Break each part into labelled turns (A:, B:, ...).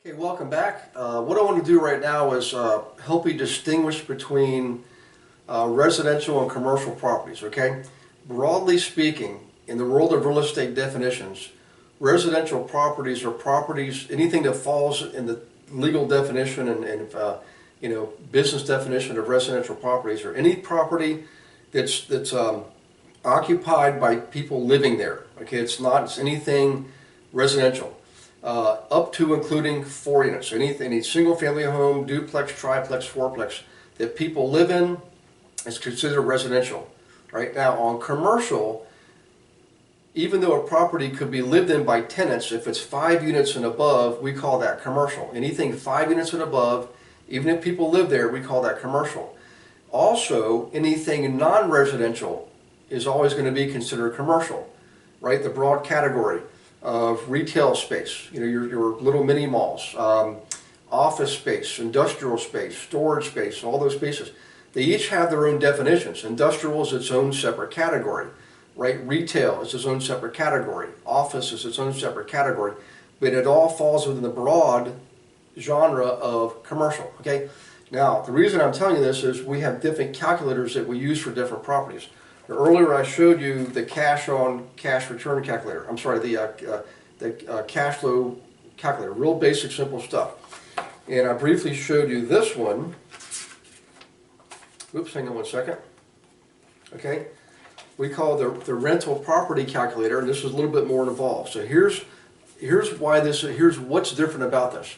A: Okay, welcome back. What I want to do right now is help you distinguish between residential and commercial properties, okay? Broadly speaking, in the world of real estate definitions, residential properties are properties, anything that falls in the legal definition and business definition of residential properties, or any property that's occupied by people living there, okay? It's anything residential. Up to including 4 units. So any single family home, duplex, triplex, fourplex that people live in is considered residential. Right now on commercial, even though a property could be lived in by tenants, if it's 5 units and above, we call that commercial. Anything 5 units and above, even if people live there, we call that commercial. Also, anything non-residential is always going to be considered commercial, right? The broad category of retail space, your little mini malls, office space, industrial space, storage space, all those spaces. They each have their own definitions. Industrial is its own separate category, right? Retail is its own separate category. Office is its own separate category, but it all falls within the broad genre of commercial, okay? Now, the reason I'm telling you this is we have different calculators that we use for different properties. Earlier I showed you the cash on cash return calculator. I'm sorry, the cash flow calculator. Real basic, simple stuff. And I briefly showed you this one. Oops, hang on one second. Okay, we call the rental property calculator, and this is a little bit more involved. So here's what's different about this.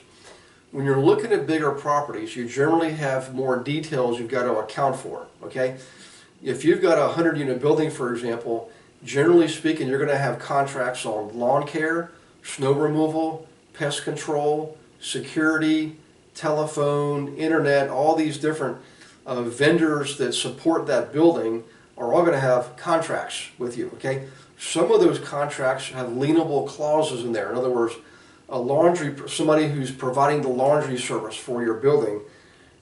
A: When you're looking at bigger properties, you generally have more details you've got to account for. Okay. If you've got a 100-unit building, for example, generally speaking, you're going to have contracts on lawn care, snow removal, pest control, security, telephone, internet, all these different vendors that support that building are all going to have contracts with you, okay? Some of those contracts have lienable clauses in there. In other words, somebody who's providing the laundry service for your building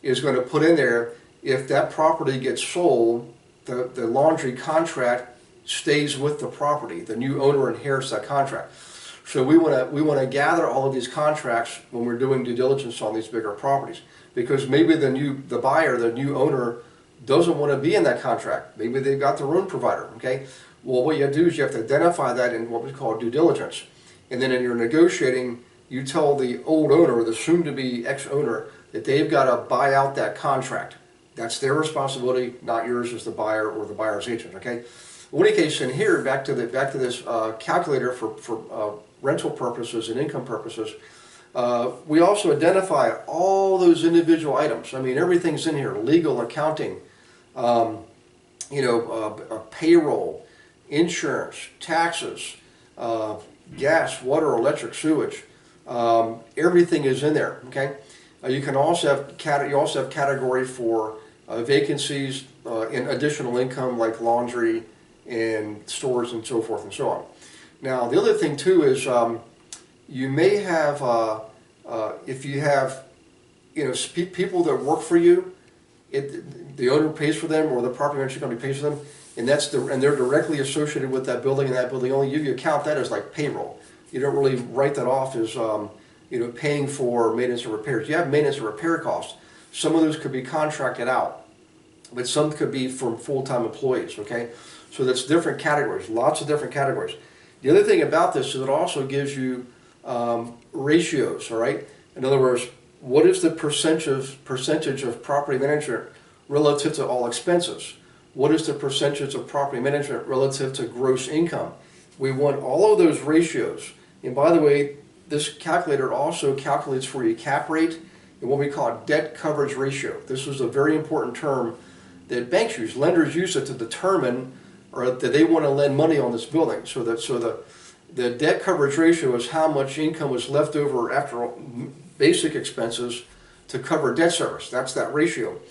A: is going to put in there, if that property gets sold, the laundry contract stays with the property. The new owner inherits that contract. So we want to gather all of these contracts when we're doing due diligence on these bigger properties, because maybe the buyer, the new owner, doesn't want to be in that contract. Maybe they've got their own provider. Okay. Well, what you have to do is you have to identify that in what we call due diligence, and then in your negotiating, you tell the old owner, the soon-to-be ex-owner, that they've got to buy out that contract. That's their responsibility, not yours as the buyer or the buyer's agent. Okay. In any case, in here, back to this calculator for rental purposes and income purposes, we also identify all those individual items. I mean, everything's in here: legal, accounting, payroll, insurance, taxes, gas, water, electric, sewage. Everything is in there. Okay. You can also have category for vacancies and additional income like laundry and stores and so forth and so on. Now the other thing too is you may have if you have people that work for you, the owner pays for them or the property management company pays for them, and they're directly associated with that building and that building only. You count that as like payroll. You don't really write that off as paying for maintenance and repairs. You have maintenance and repair costs. Some of those could be contracted out, but some could be from full-time employees, okay? So that's different categories, lots of different categories. The other thing about this is it also gives you ratios, all right? In other words, what is the percentage of property management relative to all expenses? What is the percentage of property management relative to gross income? We want all of those ratios. And by the way, this calculator also calculates for you cap rate and what we call debt coverage ratio. This is a very important term that banks use. Lenders use it to determine or that they want to lend money on this building. So the debt coverage ratio is how much income is left over after basic expenses to cover debt service. That's that ratio.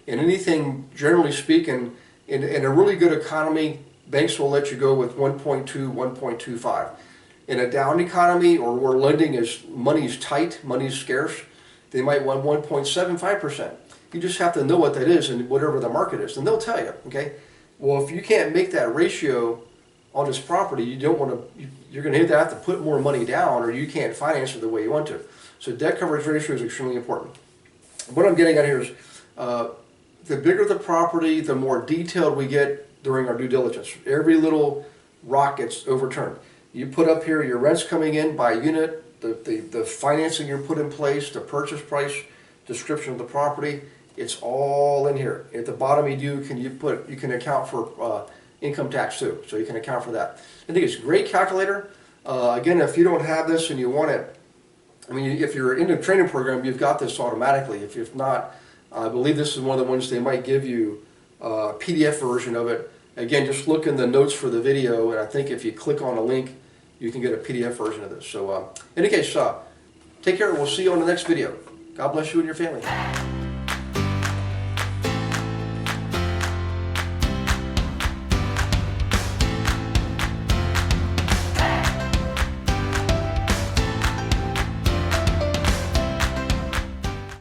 A: And anything, generally speaking, in a really good economy, banks will let you go with 1.2, 1.25. In a down economy or where lending is money's tight, money's scarce, they might want 1.75%. You just have to know what that is and whatever the market is, and they'll tell you. Okay. Well, if you can't make that ratio on this property, you're going to have to put more money down, or you can't finance it the way you want to. So debt coverage ratio is extremely important. What I'm getting at here is the bigger the property, the more detailed we get during our due diligence. Every little rock gets overturned. You put up here your rents coming in by unit, the financing you put in place, the purchase price, description of the property. It's all in here. At the bottom you can account for income tax too, so you can account for that. I think it's a great calculator. Again, if you don't have this and you want it, I mean, if you're in the training program, you've got this automatically. If not, I believe this is one of the ones they might give you a PDF version of it. Again, just look in the notes for the video, and I think if you click on a link, you can get a PDF version of this. So in any case, take care, and we'll see you on the next video. God bless you and your family.